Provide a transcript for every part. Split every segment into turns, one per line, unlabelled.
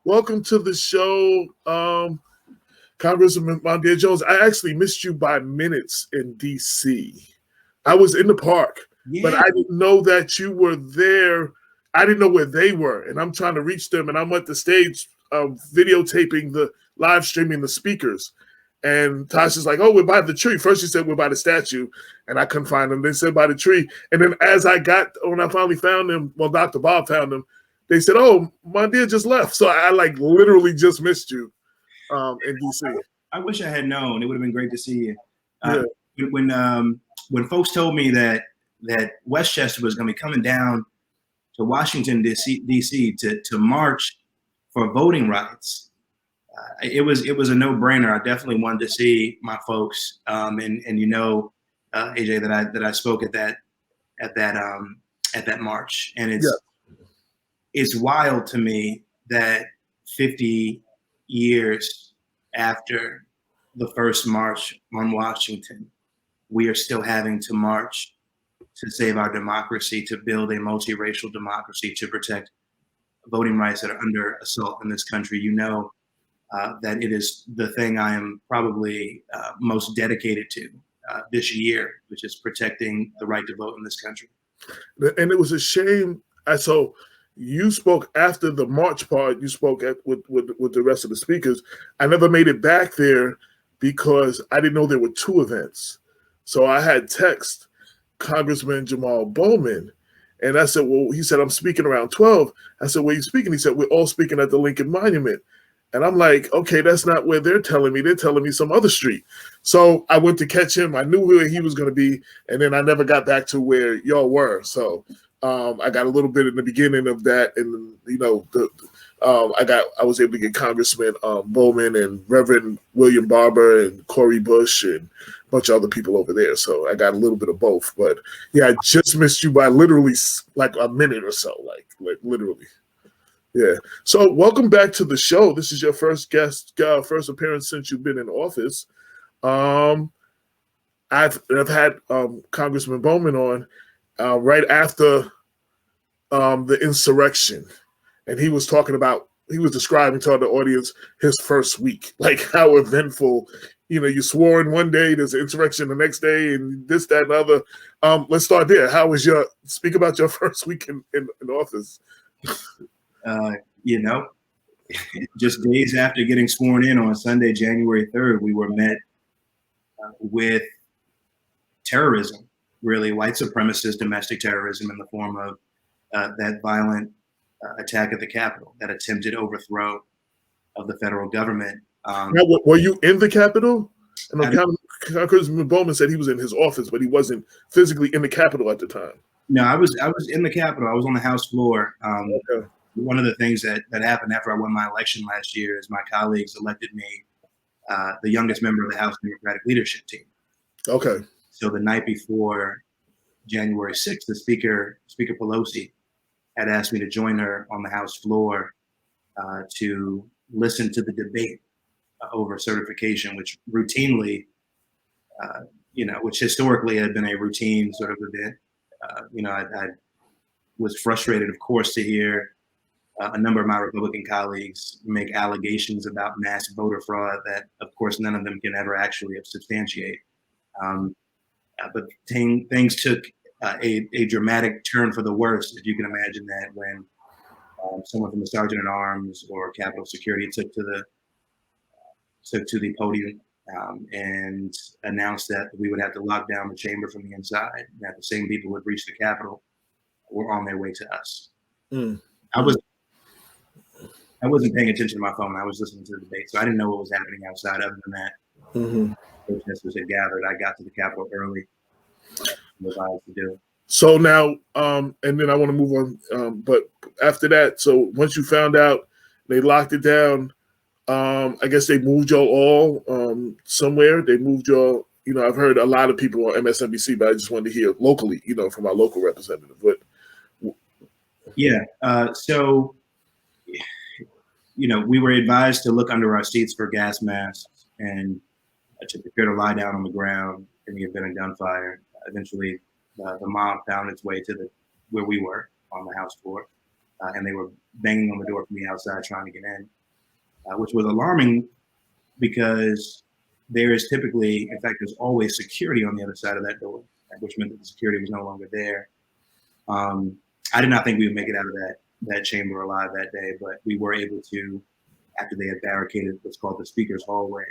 Welcome to the show, Congressman Mondaire Jones. I actually missed you by minutes in D.C. I was in the park, but
Yeah,
I didn't know that you were there. I didn't know where they were, and I'm trying to reach them, and I'm at the stage videotaping the live streaming the speakers. And Tasha's like, "Oh, we're by the tree." First, she said we're by the statue, and I couldn't find them. They said by the tree, and then when I finally found them, well, Dr. Bob found them. They said, "Oh, my dear just left," so I like literally just missed you in DC.
I wish I had known. It would have been great to see you. Uh,
Yeah,
when folks told me that Westchester was going to be coming down to Washington D.C. to march for voting rights, it was a no-brainer. I definitely wanted to see my folks, and AJ, that I spoke at that at that march, and
yeah,
it's wild to me that 50 years after the first march on Washington, we are still having to march to save our democracy, to build a multiracial democracy, to protect voting rights that are under assault in this country. That it is the thing I am probably most dedicated to this year, which is protecting the right to vote in this country.
and it was a shame. So you spoke after the march part. You spoke with the rest of the speakers. I never made it back there because I didn't know there were two events. So I had text Congressman Jamal Bowman. And I said, well, he said, I'm speaking around 12. I said, where are you speaking? He said, we're all speaking at the Lincoln Monument. And I'm like, okay, that's not where they're telling me. They're telling me some other street. So I went to catch him. I knew where he was going to be. And then I never got back to where y'all were. So I got a little bit in the beginning of that. And, I was able to get Congressman Bowman and Reverend William Barber and Corey Bush and a bunch of other people over there. So I got a little bit of both. But yeah, I just missed you by literally like a minute or so, like literally. Yeah. So welcome back to the show. This is your first first appearance since you've been in office. Um, I've had Congressman Bowman on right after the insurrection, and he was describing to the audience his first week, like how eventful. You swore in one day, there's an insurrection the next day, and this, that, and other. Let's start there. Speak about your first week in office?
Uh, you know, just days after getting sworn in on Sunday, January 3rd, we were met with terrorism, really white supremacist domestic terrorism in the form of that violent attack at the Capitol, that attempted overthrow of the federal government.
Now, were you in the Capitol? And Congressman Bowman said he was in his office, but he wasn't physically in the Capitol at the time.
No, I was in the Capitol. I was on the House floor.
Okay.
One of the things that happened after I won my election last year is my colleagues elected me the youngest member of the House Democratic leadership team.
Okay.
So the night before January 6th, the Speaker Pelosi had asked me to join her on the House floor to listen to the debate over certification, which routinely, which historically had been a routine sort of event. I was frustrated, of course, to hear a number of my Republican colleagues make allegations about mass voter fraud that, of course, none of them can ever actually substantiate. But things took a dramatic turn for the worse, if you can imagine that, when someone from the Sergeant at Arms or Capitol Security took to the podium and announced that we would have to lock down the chamber from the inside, and that the same people who had reached the Capitol were on their way to us.
Mm.
I wasn't paying attention to my phone. I was listening to the debate, so I didn't know what was happening outside. Other than that, protesters had gathered. I got to the Capitol early. What I had to do.
So now, and then I want to move on. But after that, so once you found out they locked it down, I guess they moved y'all all somewhere. They moved y'all. I've heard a lot of people on MSNBC, but I just wanted to hear locally, from our local representative. But
yeah, so we were advised to look under our seats for gas masks and to prepare to lie down on the ground in the event of gunfire. Eventually, the mob found its way to where we were on the House floor. and they were banging on the door from the outside trying to get in, which was alarming because there is typically, in fact, there's always security on the other side of that door, which meant that the security was no longer there. I did not think we would make it out of that chamber alive that day, but we were able to, after they had barricaded what's called the speaker's hallway,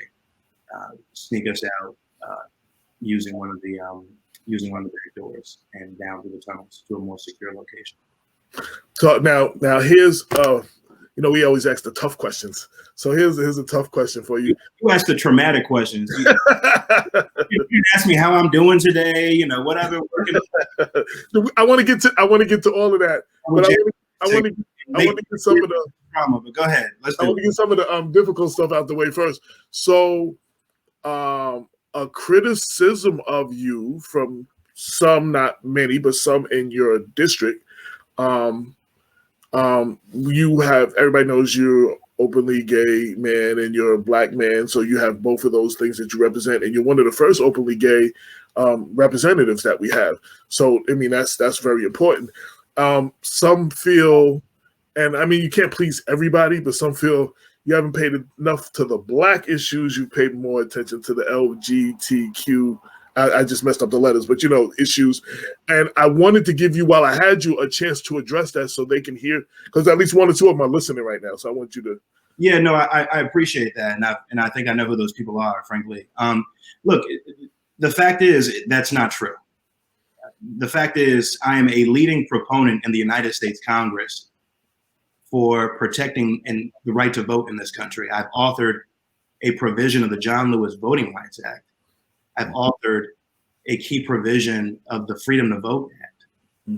sneak us out using one of the back doors and down through the tunnels to a more secure location.
So now here's we always ask the tough questions. So here's a tough question for you.
You ask the traumatic questions. You ask me how I'm doing today. What I've been working on.
I want to get to all of that, but I want to get some of the
drama. But go ahead.
I want to get some of the difficult stuff out the way first. So, a criticism of you from some, not many, but some in your district. You have, everybody knows you're openly gay man and you're a black man, so you have both of those things that you represent, and you're one of the first openly gay representatives that we have. So I mean that's very important. Some feel, and I mean you can't please everybody, but some feel you haven't paid enough to the black issues. You paid more attention to the LGBTQ. I just messed up the letters, but issues. And I wanted to give you, while I had you, a chance to address that so they can hear, because at least one or two of them are listening right now. So I want you to.
Yeah, no, I appreciate that. And I think I know who those people are, frankly. Look, the fact is that's not true. The fact is I am a leading proponent in the United States Congress for protecting and the right to vote in this country. I've authored a provision of the John Lewis Voting Rights Act. I've authored a key provision of the Freedom to Vote Act,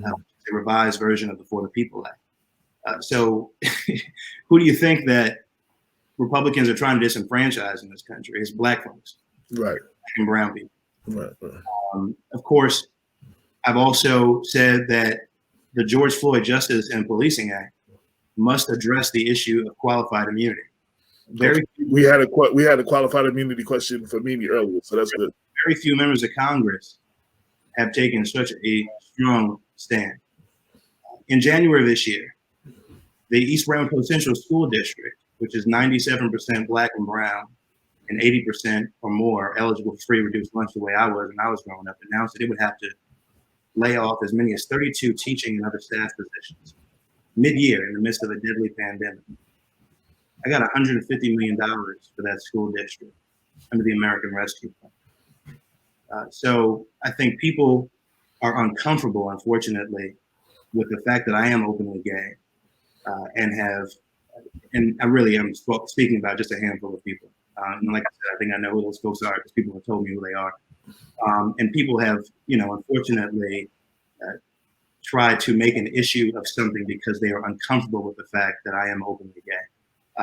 a revised version of the For the People Act. So who do you think that Republicans are trying to disenfranchise in this country? It's black folks,
right,
and brown people.
Right.
Of course, I've also said that the George Floyd Justice and Policing Act must address the issue of qualified immunity.
We had a qualified immunity question for Mimi earlier, so that's good.
Very few members of Congress have taken such a strong stand. In January of this year, the East Ramapo Central School District, which is 97% black and brown and 80% or more eligible for free reduced lunch the way I was when I was growing up, announced that it would have to lay off as many as 32 teaching and other staff positions mid-year in the midst of a deadly pandemic. I got $150 million for that school district under the American Rescue Plan. So I think people are uncomfortable, unfortunately, with the fact that I am openly gay and I really am speaking about just a handful of people. And like I said, I think I know who those folks are because people have told me who they are. And people have, unfortunately, tried to make an issue of something because they are uncomfortable with the fact that I am openly gay.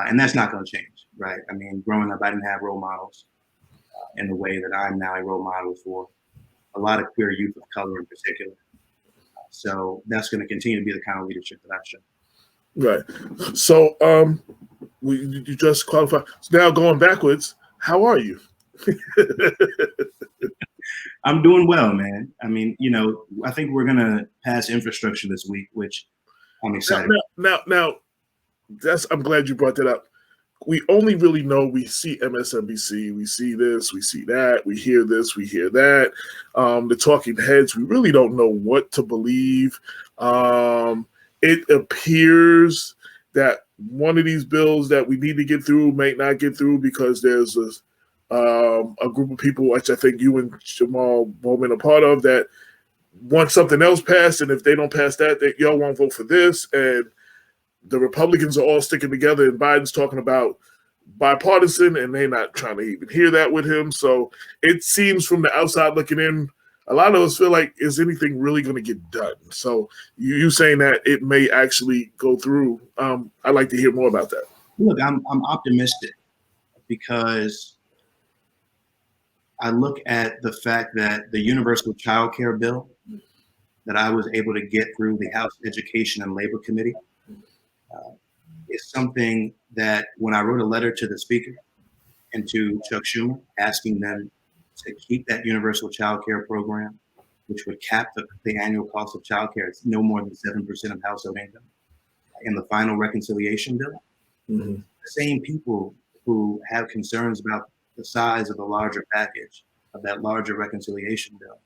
And that's not going to change, right? I mean, growing up, I didn't have role models in the way that I'm now a role model for a lot of queer youth of color in particular. So that's going to continue to be the kind of leadership that I've shown.
Right. So you just qualified. So now going backwards, how are you?
I'm doing well, man. I mean, I think we're going to pass infrastructure this week, which I'm excited.
Now, I'm glad you brought that up. We only really know, we see MSNBC, we see this, we see that, we hear this, we hear that. The talking heads, we really don't know what to believe. It appears that one of these bills that we need to get through might not get through because there's a group of people, which I think you and Jamal Bowman are part of, that want something else passed, and if they don't pass that, y'all won't vote for this. And the Republicans are all sticking together, and Biden's talking about bipartisan, and they're not trying to even hear that with him. So it seems from the outside looking in, a lot of us feel like, is anything really going to get done? So you saying that it may actually go through, I'd like to hear more about that.
Look, I'm optimistic because I look at the fact that the universal child care bill that I was able to get through the House Education and Labor Committee is something that when I wrote a letter to the Speaker and to Chuck Schumer asking them to keep that universal child care program, which would cap the annual cost of child care, it's no more than 7% of household income. in the final reconciliation bill,
Mm-hmm.
the same people who have concerns about the size of the larger package of that larger reconciliation bill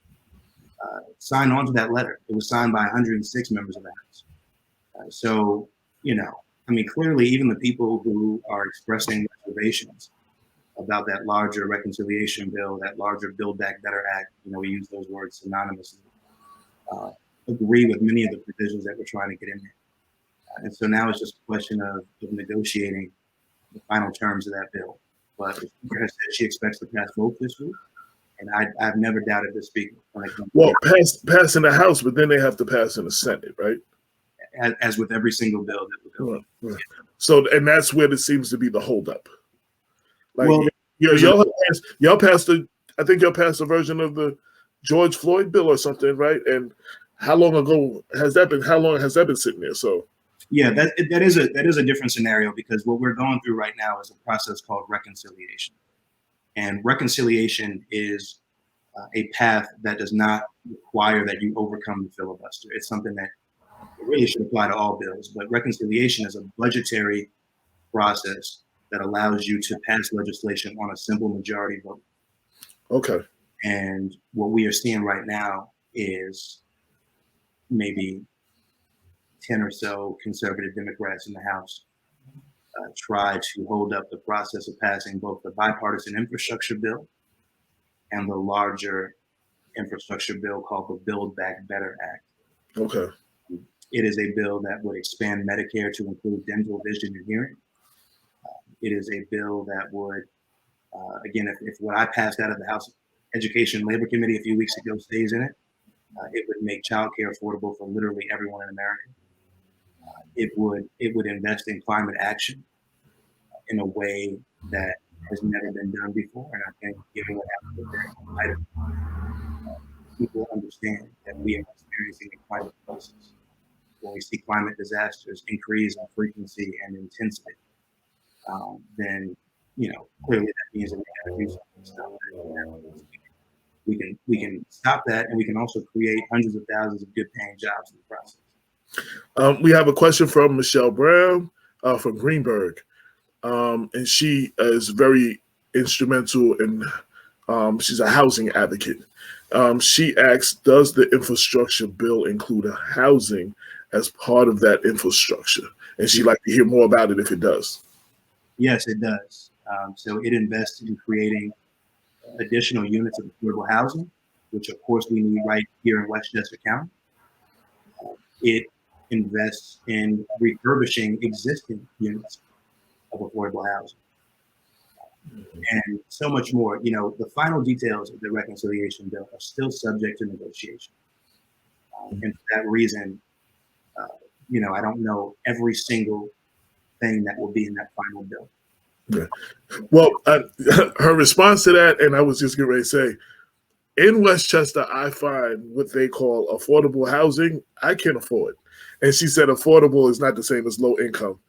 signed on to that letter. It was signed by 106 members of the House. So, I mean, clearly, even the people who are expressing reservations about that larger reconciliation bill, that larger Build Back Better Act, we use those words synonymously, agree with many of the provisions that we're trying to get in there. And so now it's just a question of negotiating the final terms of that bill. But the Speaker has said she expects to pass both this week, and I've never doubted the Speaker when it comes
to pass in the House, but then they have to pass in the Senate, right?
As with every single bill that would go.
Right. So, and that's where there seems to be the holdup. Like,
well,
y'all passed I think y'all passed a version of the George Floyd bill or something, right? And how long ago has that been? How long has that been sitting there? So,
yeah, that is a different scenario, because what we're going through right now is a process called reconciliation, and reconciliation is a path that does not require that you overcome the filibuster. It's something that really should apply to all bills, but reconciliation is a budgetary process that allows you to pass legislation on a simple majority vote.
Okay.
And what we are seeing right now is maybe 10 or so conservative Democrats in the House try to hold up the process of passing both the bipartisan infrastructure bill and the larger infrastructure bill called the Build Back Better Act.
Okay.
It is a bill that would expand Medicare to include dental, vision, and hearing. It is a bill that would, again, if what I passed out of the House Education Labor Committee a few weeks ago stays in it, it would make childcare affordable for literally everyone in America. It would invest in climate action in a way that has never been done before. And I think, given what happened with people understand that we are experiencing a climate crisis. When we see climate disasters increase in frequency and intensity, then clearly that means that we have to do something to stop that. We can stop that, and we can also create hundreds of thousands of good-paying jobs in the process.
We have a question from Michelle Brown from Greenberg, and she is very instrumental in. She's a housing advocate. She asks, does the infrastructure bill include a housing as part of that infrastructure? And she'd like to hear more about it if it does.
Yes, it does. So it invests in creating additional units of affordable housing, which of course we need right here in Westchester County. It invests in refurbishing existing units of affordable housing. And so much more. The final details of the reconciliation bill are still subject to negotiation. And for that reason, I don't know every single thing that will be in that final bill.
Okay. Well, her response to that, and I was just getting ready to say, in Westchester, I find what they call affordable housing I can't afford. And she said affordable is not the same as low income.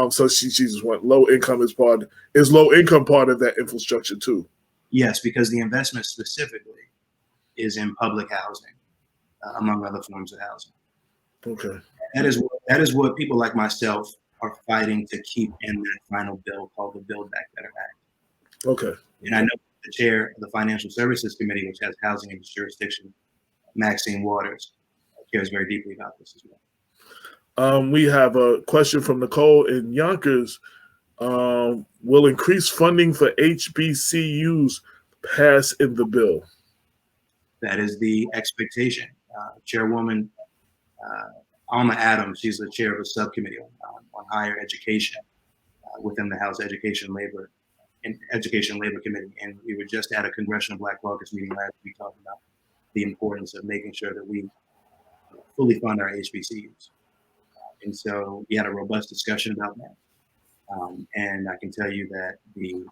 So she just went low income is low income part of that infrastructure too.
Yes, because the investment specifically is in public housing, among other forms of housing.
Okay.
That is what people like myself are fighting to keep in that final bill called the Build Back Better Act.
Okay.
And I know the chair of the Financial Services Committee, which has housing in its jurisdiction, Maxine Waters, cares very deeply about this as well.
We have a question from Nicole in Yonkers. Will increased funding for HBCUs pass in the bill?
That is the expectation. Chairwoman Alma Adams, she's the chair of a subcommittee on higher education within the House Education Labor Committee. And we were just at a Congressional Black Caucus meeting last week talking about the importance of making sure that we fully fund our HBCUs. And so we had a robust discussion about that. And I can tell you that the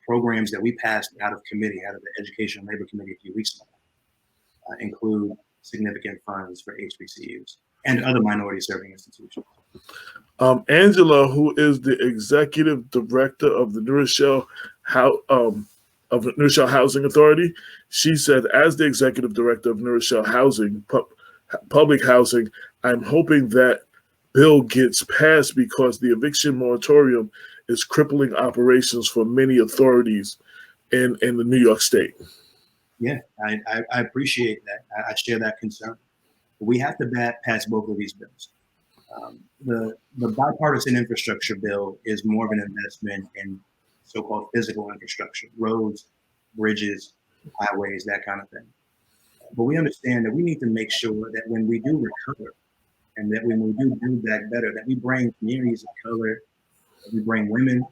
programs that we passed out of the Education and Labor Committee a few weeks ago include significant funds for HBCUs and other minority serving institutions.
Angela, who is the executive director of the New Rochelle Housing Authority, she said, as the executive director of New Rochelle Housing, public housing, I'm hoping that bill gets passed because the eviction moratorium is crippling operations for many authorities in the New York State.
Yeah, I appreciate that. I share that concern. We have to pass both of these bills. The bipartisan infrastructure bill is more of an investment in so-called physical infrastructure, roads, bridges, highways, that kind of thing. But we understand that we need to make sure that when we do recover and that when we do build back better, that we bring communities of color, that we bring women,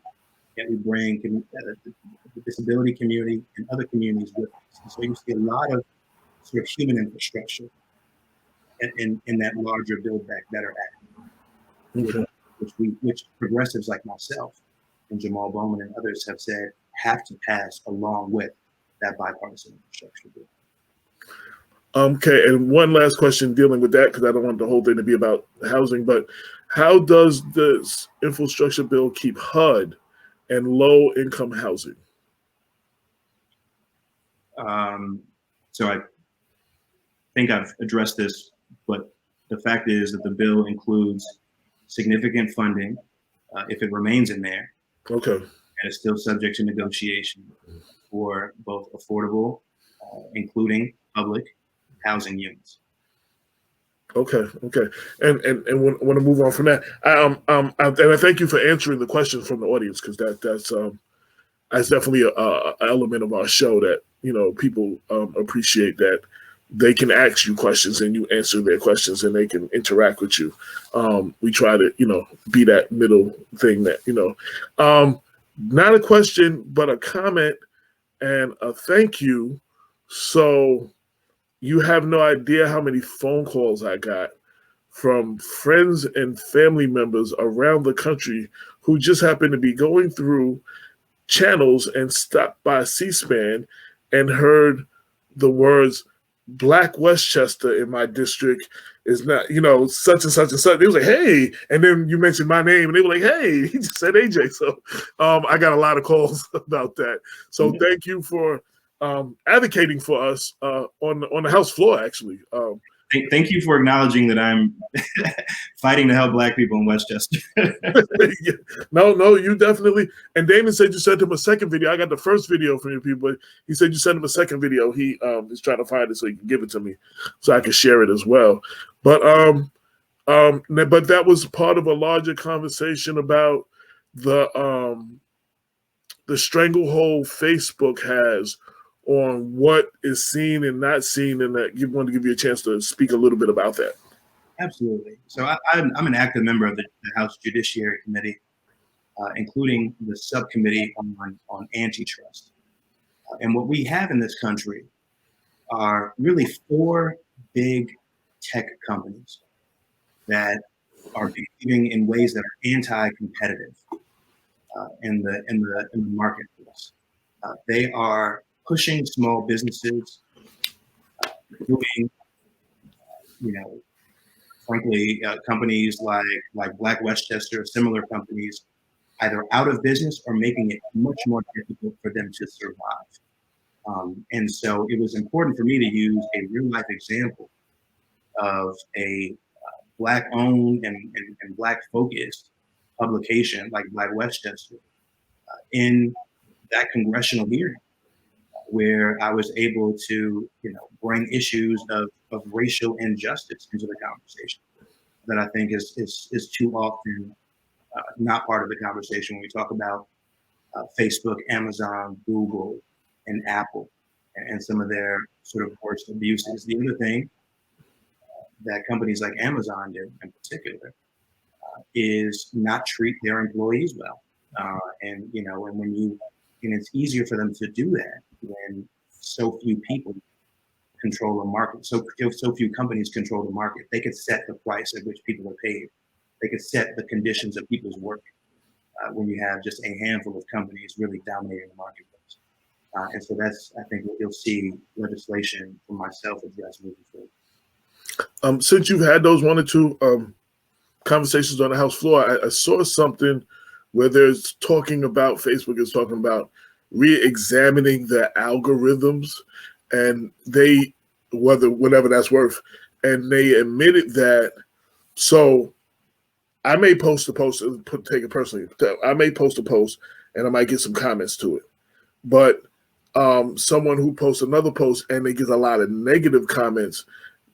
that we bring the disability community and other communities with us. And so you see a lot of sort of human infrastructure in that larger Build Back Better Act,
Okay.
which progressives like myself and Jamal Bowman and others have said have to pass along with that bipartisan infrastructure bill.
Okay, and one last question dealing with that, because I don't want the whole thing to be about housing, but how does this infrastructure bill keep HUD and low-income housing?
So I think I've addressed this, but the fact is that the bill includes significant funding if it remains in there.
Okay.
And it's still subject to negotiation for both affordable, including public housing units.
Okay. And want to move on from that. And I thank you for answering the questions from the audience, because that's definitely a element of our show that people appreciate, that they can ask you questions and you answer their questions and they can interact with you. We try to be that middle thing that not a question but a comment and a thank you. So you have no idea how many phone calls I got from friends and family members around the country who just happen to be going through channels and stopped by C-SPAN and heard the words Black Westchester in my district is not, such and such and such. They was like, hey, and then you mentioned my name and they were like, hey, he just said AJ. So I got a lot of calls about that. So thank you for advocating for us on the House floor, actually.
Thank you for acknowledging that I'm fighting to help Black people in Westchester.
Yeah. No, you definitely. And Damon said you sent him a second video. I got the first video from you people, but he said you sent him a second video. He is trying to find it so he can give it to me so I can share it as well. But that was part of a larger conversation about the stranglehold Facebook has on what is seen and not seen, and that you want to give you a chance to speak a little bit about that.
Absolutely. So I'm an active member of the House Judiciary Committee, including the subcommittee on antitrust. And what we have in this country are really 4 big tech companies that are behaving in ways that are anti-competitive in the marketplace. They are pushing small businesses, doing, frankly, companies like Black Westchester, similar companies, either out of business or making it much more difficult for them to survive. And so it was important for me to use a real life example of a Black-owned and Black-focused publication like Black Westchester in that congressional hearing, where I was able to, bring issues of racial injustice into the conversation that I think is too often not part of the conversation when we talk about Facebook, Amazon, Google, and Apple, and some of their sort of worst abuses. The other thing that companies like Amazon do in particular is not treat their employees well. And it's easier for them to do that when so few people control the market. So few companies control the market. They could set the price at which people are paid. They could set the conditions of people's work when you have just a handful of companies really dominating the marketplace. And so that's, I think, what you'll see legislation from myself address moving forward.
Since you've had those 1 or 2 conversations on the House floor, I saw something where there's talking about, Facebook is talking about re-examining the algorithms, and whatever that's worth, and they admitted that. So I may post a post, take it personally. I may post a post, and I might get some comments to it. But someone who posts another post and they get a lot of negative comments,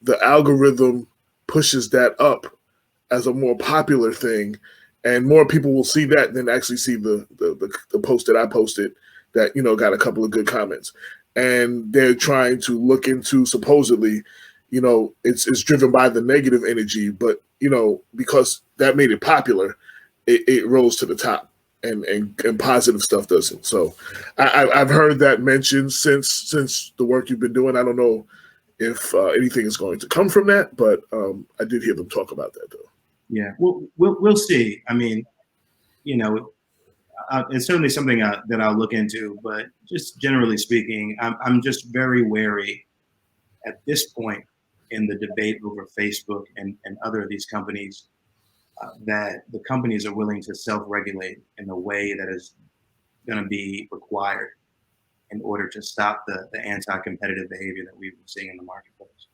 the algorithm pushes that up as a more popular thing, and more people will see that than actually see the post that I posted that got a couple of good comments. And they're trying to look into, supposedly, it's driven by the negative energy, but because that made it popular, it rose to the top, and positive stuff doesn't. So I've heard that mentioned since the work you've been doing. I don't know if anything is going to come from that, but I did hear them talk about that, though.
Yeah, we'll see. I mean, it's certainly something that I'll look into, but just generally speaking, I'm just very wary at this point in the debate over Facebook and other of these companies, that the companies are willing to self-regulate in a way that is going to be required in order to stop the anti-competitive behavior that we've been seeing in the marketplace.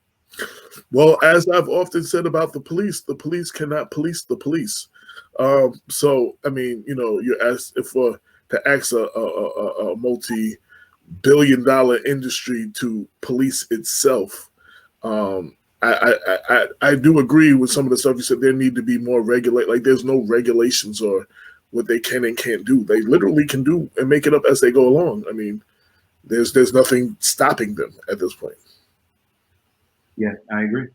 Well, as I've often said about the police cannot police the police. So, I mean, you asked to ask a multi-billion-dollar industry to police itself. I do agree with some of the stuff you said. There need to be more regulate. Like, there's no regulations or what they can and can't do. They literally can do and make it up as they go along. I mean, there's nothing stopping them at this point.
Yeah, I agree.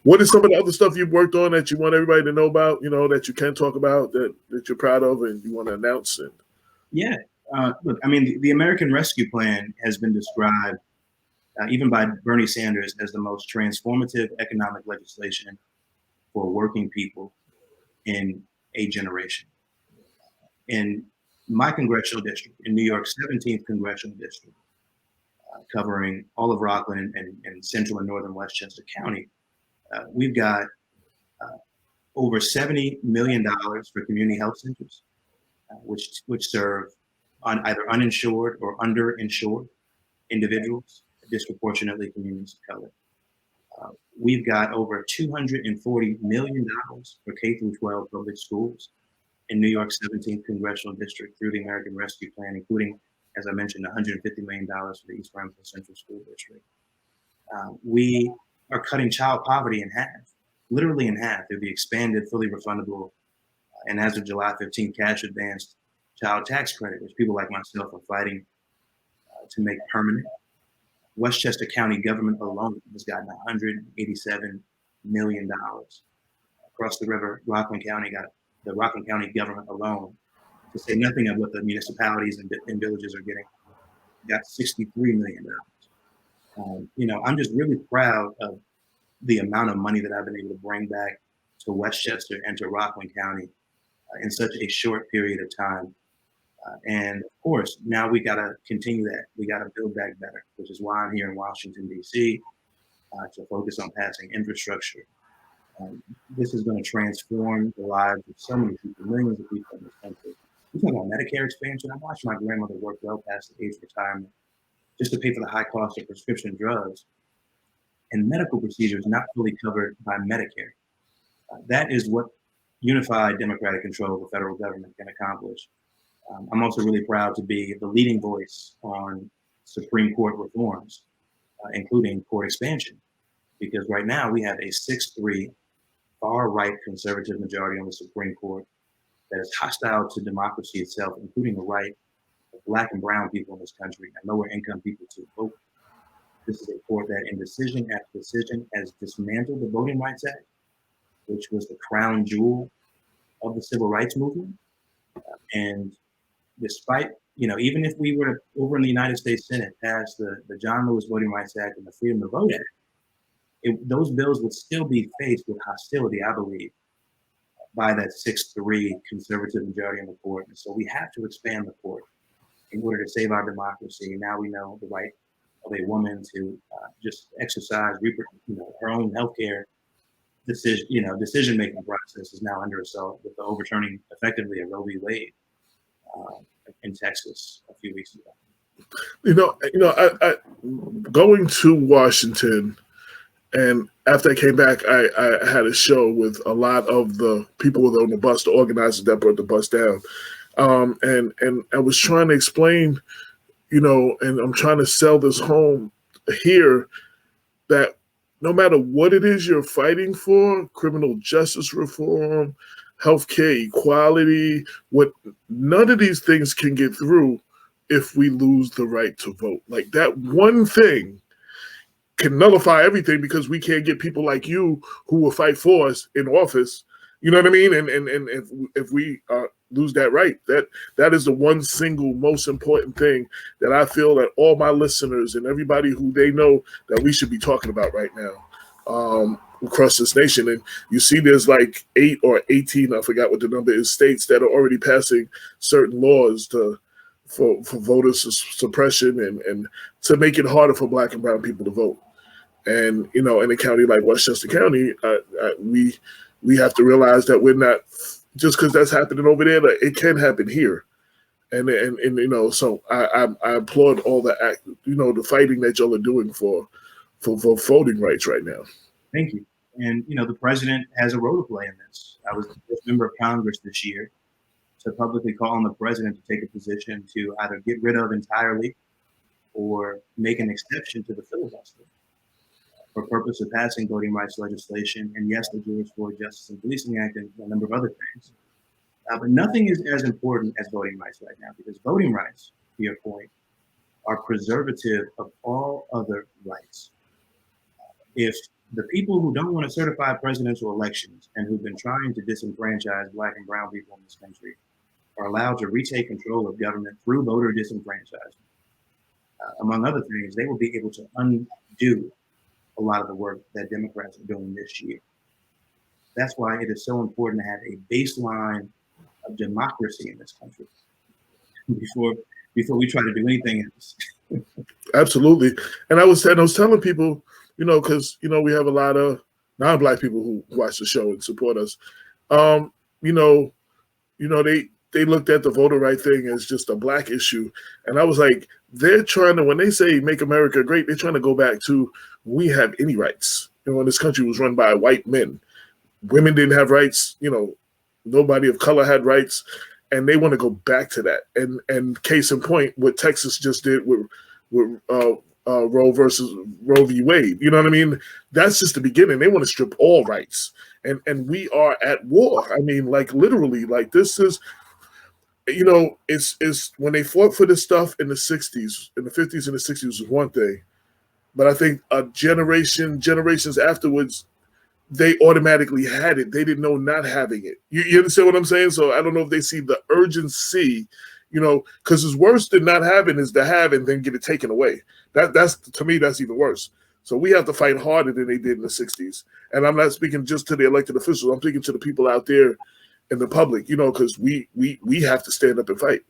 What is some of the other stuff you've worked on that you want everybody to know about, that you can talk about, that you're proud of and you want to announce?
Yeah. Look, I mean, the American Rescue Plan has been described, even by Bernie Sanders, as the most transformative economic legislation for working people in a generation. In my congressional district, in New York's 17th congressional district, covering all of Rockland and central and northern Westchester County, we've got over $70 million for community health centers, which serve either uninsured or underinsured individuals, disproportionately communities of color. We've got over $240 million for K-12 public schools in New York's 17th congressional district through the American Rescue Plan, including, as I mentioned, $150 million for the East Rhinebeck Central School District. We are cutting child poverty in half, literally in half, through the expanded, fully refundable, and as of July 15, cash advanced child tax credit, which people like myself are fighting to make permanent. Westchester County government alone has gotten $187 million. Across the river, Rockland County got the Rockland County government alone, to say nothing of what the municipalities and villages are getting, got $63 million. I'm just really proud of the amount of money that I've been able to bring back to Westchester and to Rockland County in such a short period of time. And of course, now we got to continue that. We got to build back better, which is why I'm here in Washington, D.C., to focus on passing infrastructure. This is going to transform the lives of so many people, millions of people in this country. We're talking about Medicare expansion. I watched my grandmother work well past the age of retirement just to pay for the high cost of prescription drugs and medical procedures not fully covered by Medicare. That is what unified democratic control of the federal government can accomplish. I'm also really proud to be the leading voice on Supreme Court reforms, including court expansion, because right now we have a 6-3 far-right conservative majority on the Supreme Court that is hostile to democracy itself, including the right of Black and brown people in this country and lower income people to vote. This is a court that in decision after decision has dismantled the Voting Rights Act, which was the crown jewel of the civil rights movement. And despite, even if we were to, over in the United States Senate, pass the John Lewis Voting Rights Act and the Freedom to Vote Act, those bills would still be faced with hostility, I believe, by that 6-3 conservative majority in the court. And so we have to expand the court in order to save our democracy. Now we know the right of a woman to just exercise, her own healthcare decision-making process is now under assault with the overturning effectively of Roe v. Wade in Texas a few weeks ago.
I going to Washington And after I came back, I had a show with a lot of the people on the bus, the organizers that brought the bus down. And I was trying to explain, and I'm trying to sell this home here that no matter what it is you're fighting for, criminal justice reform, healthcare equality, what none of these things can get through if we lose the right to vote. Like that one thing can nullify everything because we can't get people like you who will fight for us in office. You know what I mean? And if we lose that right, that is the one single most important thing that I feel that all my listeners and everybody who they know that we should be talking about right now across this nation. And you see, there's like 8 or 18, I forgot what the number is, states that are already passing certain laws for voter suppression and to make it harder for Black and brown people to vote. And in a county like Westchester County, we have to realize that we're not just because that's happening over there. That it can happen here, and so I applaud all the the fighting that y'all are doing for voting rights right now.
Thank you. And the president has a role to play in this. I was the first member of Congress this year to publicly call on the president to take a position to either get rid of entirely or make an exception to the filibuster for purpose of passing voting rights legislation, and yes, the George Floyd Justice and Policing Act and a number of other things. But nothing is as important as voting rights right now, because voting rights, to your point, are preservative of all other rights. If the people who don't want to certify presidential elections and who've been trying to disenfranchise Black and brown people in this country are allowed to retake control of government through voter disenfranchisement, among other things, they will be able to undo a lot of the work that Democrats are doing this year. That's why it is so important to have a baseline of democracy in this country before we try to do anything else.
Absolutely. And I was telling people, because we have a lot of non-Black people who watch the show and support us. They looked at the voter right thing as just a Black issue, and I was like, they're trying to, when they say "Make America Great," they're trying to go back to we have any rights. When this country was run by white men, women didn't have rights. Nobody of color had rights, and they want to go back to that. And case in point, what Texas just did with Roe v. Wade. You know what I mean? That's just the beginning. They want to strip all rights, and we are at war. I mean, like literally, like this is. It's when they fought for this stuff in the 60s, in the 50s and the 60s was one thing. But I think generations afterwards, they automatically had it. They didn't know not having it. You understand what I'm saying? So I don't know if they see the urgency, because it's worse than not having is to have and then get it taken away. That's to me, that's even worse. So we have to fight harder than they did in the 60s. And I'm not speaking just to the elected officials. I'm speaking to the people out there in the public, because we have to stand up and fight.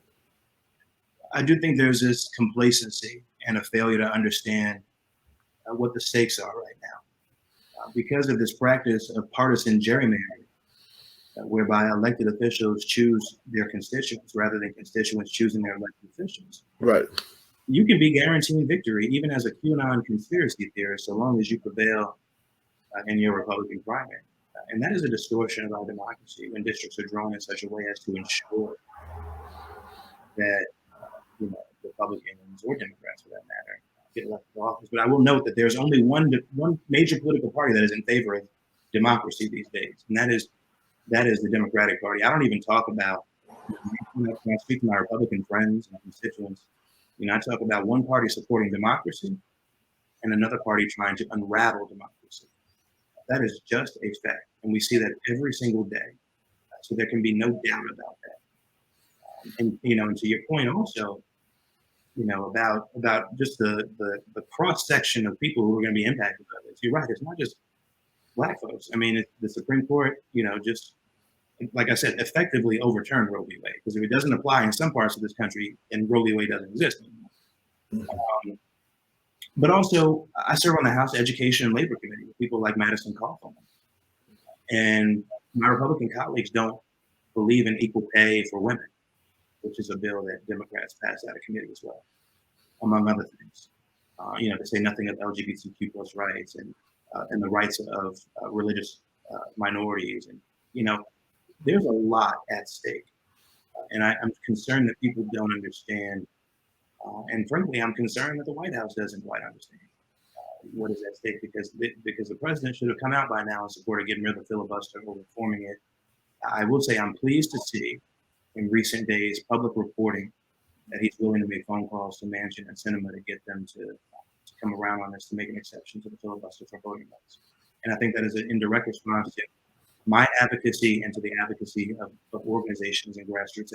I do think there's this complacency and a failure to understand what the stakes are right now. Because of this practice of partisan gerrymandering, whereby elected officials choose their constituents rather than constituents choosing their elected officials.
Right.
You can be guaranteed victory even as a QAnon conspiracy theorist so long as you prevail in your Republican primary. And that is a distortion of our democracy when districts are drawn in such a way as to ensure that Republicans or Democrats, for that matter, get elected to office. But I will note that there's only one major political party that is in favor of democracy these days, and that is the Democratic Party. I don't even talk about, when I speak to my Republican friends and constituents, I talk about one party supporting democracy and another party trying to unravel democracy. That is just a fact, and we see that every single day. So there can be no doubt about that. And to your point also, about just the cross section of people who are going to be impacted by this. You're right. It's not just Black folks. I mean, the Supreme Court, just like I said, effectively overturned Roe v. Wade, because if it doesn't apply in some parts of this country, then Roe v. Wade doesn't exist anymore. Mm-hmm. But also, I serve on the House Education and Labor Committee with people like Madison Cawthorn. And my Republican colleagues don't believe in equal pay for women, which is a bill that Democrats passed out of committee as well, among other things. To say nothing of LGBTQ plus rights and and the rights of religious minorities. And, there's a lot at stake. And I'm concerned that people don't understand. And frankly, I'm concerned that the White House doesn't quite understand what is at stake, because the president should have come out by now and supported getting rid of the filibuster or reforming it. I will say I'm pleased to see in recent days public reporting that he's willing to make phone calls to Manchin and Sinema to get them to come around on this, to make an exception to the filibuster for voting rights. And I think that is an indirect response to my advocacy and to the advocacy of organizations and grassroots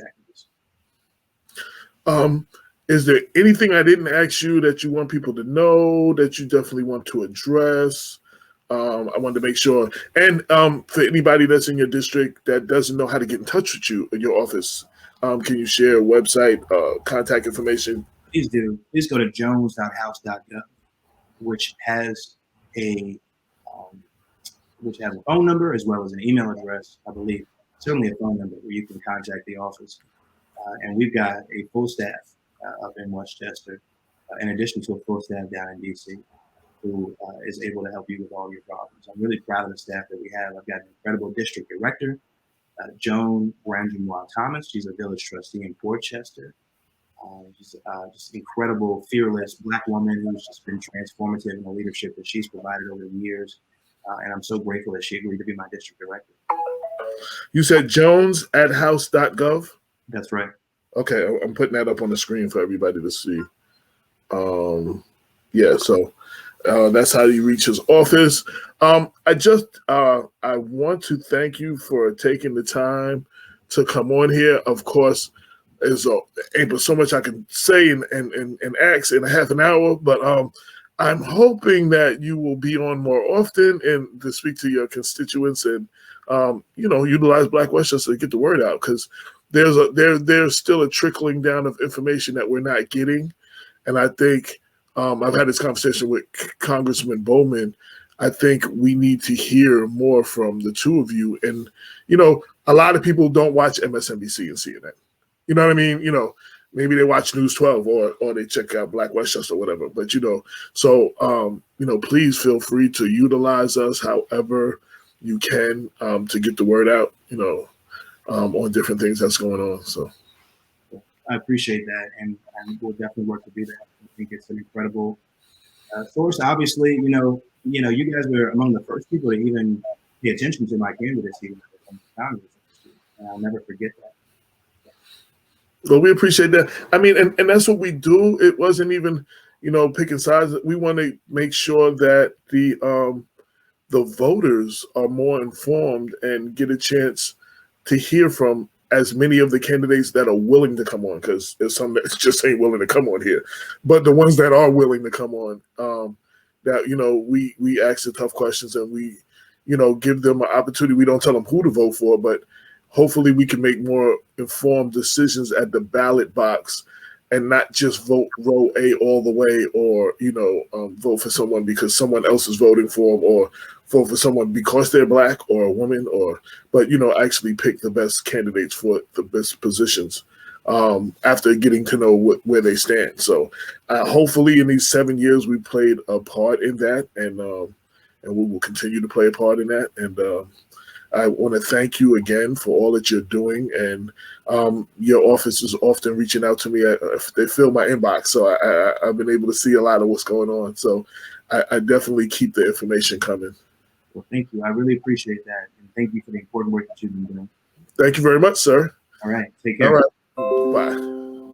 activists.
Is there anything I didn't ask you that you want people to know that you definitely want to address? I wanted to make sure. And for anybody that's in your district that doesn't know how to get in touch with you in your office, can you share a website, contact information?
Please do. Please go to jones.house.gov, which has a phone number as well as an email address, I believe, certainly a phone number where you can contact the office. And we've got a full staff up in Westchester, in addition to a full staff down in DC, who is able to help you with all your problems. I'm really proud of the staff that we have. I've got an incredible district director, Joan Brangemois Thomas. She's a village trustee in Portchester. She's just incredible, fearless Black woman who's just been transformative in the leadership that she's provided over the years. And I'm so grateful that she agreed to be my district director.
You said jones@house.gov?
That's right.
Okay, I'm putting that up on the screen for everybody to see. So that's how you reach his office. I want to thank you for taking the time to come on here. Of course, there's so much I can say and ask in a half an hour, but I'm hoping that you will be on more often and to speak to your constituents and utilize Black Westchester to get the word out, because there's still a trickling down of information that we're not getting. And I think I've had this conversation with Congressman Bowman. I think we need to hear more from the two of you. And, a lot of people don't watch MSNBC and CNN. You know what I mean? Maybe they watch News 12 or they check out Black Westchester or whatever. But, please feel free to utilize us however you can to get the word out, on different things that's going on. So
I appreciate that, and we'll definitely work to do that. I think it's an incredible source. Obviously, you guys were among the first people to even pay attention to my candidacy in Congress, and I'll never forget that.
Well, we appreciate that. I mean, and that's what we do. It wasn't even, picking sides. We want to make sure that the voters are more informed and get a chance to hear from as many of the candidates that are willing to come on, because there's some that just ain't willing to come on here. But the ones that are willing to come on, we ask the tough questions and we, give them an opportunity. We don't tell them who to vote for, but hopefully we can make more informed decisions at the ballot box and not just vote row A all the way, or, vote for someone because someone else is voting for them, or vote for someone because they're Black or a woman, but actually pick the best candidates for the best positions after getting to know where they stand. So hopefully in these 7 years we played a part in that, and we will continue to play a part in that. And I want to thank you again for all that you're doing, and your office is often reaching out to me. They fill my inbox, so I've been able to see a lot of what's going on. So I definitely keep the information coming.
Well, thank you. I really appreciate that, and thank you for the important work that you've been doing.
Thank you very much, sir.
All right. Take care.
All right. Bye.